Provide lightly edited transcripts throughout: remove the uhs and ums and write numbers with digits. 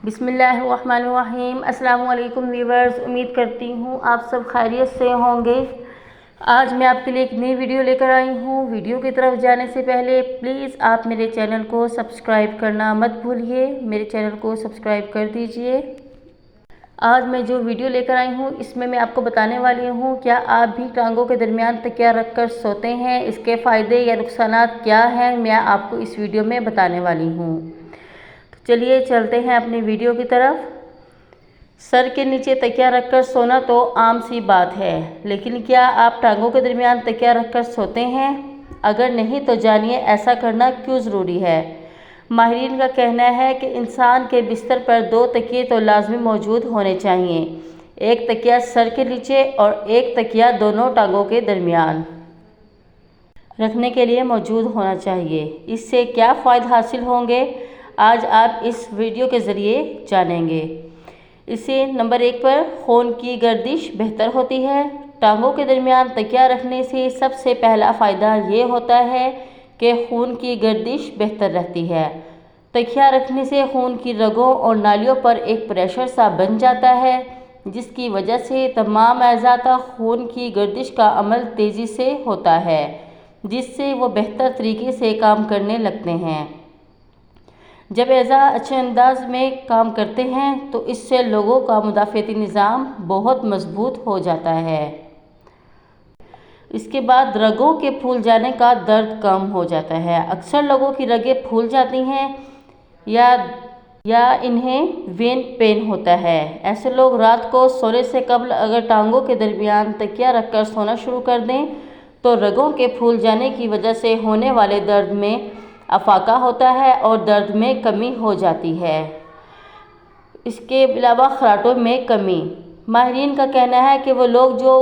بسم اللہ الرحمن الرحیم۔ السلام علیکم ویورز، امید کرتی ہوں آپ سب خیریت سے ہوں گے۔ آج میں آپ کے لیے ایک نئی ویڈیو لے کر آئی ہوں۔ ویڈیو کی طرف جانے سے پہلے پلیز آپ میرے چینل کو سبسکرائب کرنا مت بھولیے، میرے چینل کو سبسکرائب کر دیجئے۔ آج میں جو ویڈیو لے کر آئی ہوں اس میں آپ کو بتانے والی ہوں کیا آپ بھی ٹانگوں کے درمیان تکیہ رکھ کر سوتے ہیں، اس کے فائدے یا نقصانات کیا ہیں، میں آپ کو اس ویڈیو میں بتانے والی ہوں۔ چلیے چلتے ہیں اپنی ویڈیو کی طرف۔ سر کے نیچے تکیہ رکھ کر سونا تو عام سی بات ہے، لیکن کیا آپ ٹانگوں کے درمیان تکیہ رکھ کر سوتے ہیں؟ اگر نہیں تو جانیے ایسا کرنا کیوں ضروری ہے۔ ماہرین کا کہنا ہے کہ انسان کے بستر پر 2 تکیے تو لازمی موجود ہونے چاہیے، ایک تکیہ سر کے نیچے اور ایک تکیہ دونوں ٹانگوں کے درمیان رکھنے کے لیے موجود ہونا چاہیے۔ اس سے کیا فائدے حاصل ہوں گے آج آپ اس ویڈیو کے ذریعے جانیں گے۔ اسے نمبر 1 پر خون کی گردش بہتر ہوتی ہے۔ ٹانگوں کے درمیان تکیہ رکھنے سے سب سے پہلا فائدہ یہ ہوتا ہے کہ خون کی گردش بہتر رہتی ہے۔ تکیہ رکھنے سے خون کی رگوں اور نالیوں پر ایک پریشر سا بن جاتا ہے، جس کی وجہ سے تمام اعضاء تک خون کی گردش کا عمل تیزی سے ہوتا ہے، جس سے وہ بہتر طریقے سے کام کرنے لگتے ہیں۔ جب اعضاء اچھے انداز میں کام کرتے ہیں تو اس سے لوگوں کا مدافعتی نظام بہت مضبوط ہو جاتا ہے۔ اس کے بعد رگوں کے پھول جانے کا درد کم ہو جاتا ہے۔ اکثر لوگوں کی رگیں پھول جاتی ہیں یا انہیں وین پین ہوتا ہے۔ ایسے لوگ رات کو سونے سے قبل اگر ٹانگوں کے درمیان تکیہ رکھ کر سونا شروع کر دیں تو رگوں کے پھول جانے کی وجہ سے ہونے والے درد میں افاقہ ہوتا ہے اور درد میں کمی ہو جاتی ہے۔ اس کے علاوہ خراٹوں میں کمی۔ ماہرین کا کہنا ہے کہ وہ لوگ جو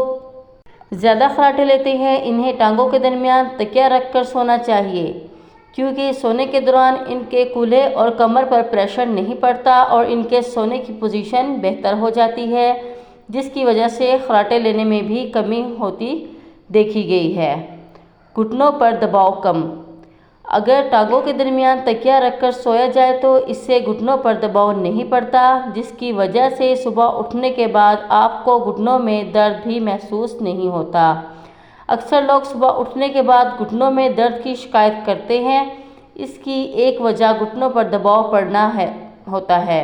زیادہ خراٹے لیتے ہیں انہیں ٹانگوں کے درمیان تکیہ رکھ کر سونا چاہیے، کیونکہ سونے کے دوران ان کے کولہے اور کمر پر پریشر نہیں پڑتا اور ان کے سونے کی پوزیشن بہتر ہو جاتی ہے، جس کی وجہ سے خراٹے لینے میں بھی کمی ہوتی دیکھی گئی ہے۔ گھٹنوں پر دباؤ کم۔ اگر ٹانگوں کے درمیان تکیہ رکھ کر سویا جائے تو اس سے گھٹنوں پر دباؤ نہیں پڑتا، جس کی وجہ سے صبح اٹھنے کے بعد آپ کو گھٹنوں میں درد بھی محسوس نہیں ہوتا۔ اکثر لوگ صبح اٹھنے کے بعد گھٹنوں میں درد کی شکایت کرتے ہیں۔ اس کی ایک وجہ گھٹنوں پر دباؤ پڑنا ہوتا ہے،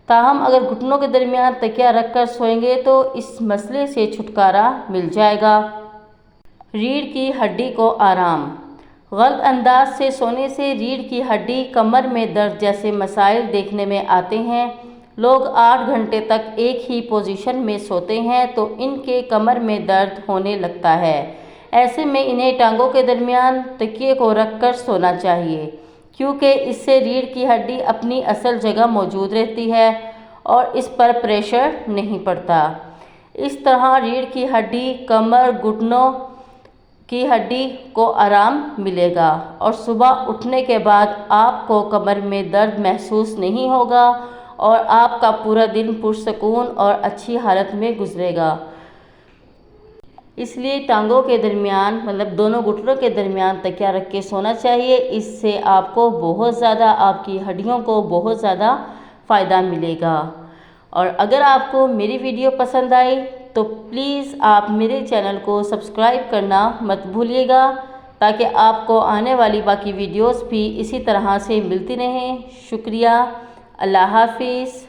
تاہم اگر گھٹنوں کے درمیان تکیہ رکھ کر سوئیں گے تو اس مسئلے سے چھٹکارا مل جائے گا۔ ریڑھ کی ہڈی کو آرام۔ غلط انداز سے سونے سے ریڑھ کی ہڈی، کمر میں درد جیسے مسائل دیکھنے میں آتے ہیں۔ لوگ 8 گھنٹے تک ایک ہی پوزیشن میں سوتے ہیں تو ان کے کمر میں درد ہونے لگتا ہے۔ ایسے میں انہیں ٹانگوں کے درمیان تکیے کو رکھ کر سونا چاہیے، کیونکہ اس سے ریڑھ کی ہڈی اپنی اصل جگہ موجود رہتی ہے اور اس پر پریشر نہیں پڑتا۔ اس طرح ریڑھ کی ہڈی، کمر، گھٹنوں کی ہڈی کو آرام ملے گا اور صبح اٹھنے کے بعد آپ کو کمر میں درد محسوس نہیں ہوگا اور آپ کا پورا دن پرسکون اور اچھی حالت میں گزرے گا۔ اس لیے ٹانگوں کے درمیان دونوں گھٹنوں کے درمیان تکیہ رکھ کے سونا چاہیے۔ اس سے آپ کو بہت زیادہ، آپ کی ہڈیوں کو بہت زیادہ فائدہ ملے گا۔ اور اگر آپ کو میری ویڈیو پسند آئی تو پلیز آپ میرے چینل کو سبسکرائب کرنا مت بھولیے گا، تاکہ آپ کو آنے والی باقی ویڈیوز بھی اسی طرح سے ملتی رہیں۔ شکریہ۔ اللہ حافظ۔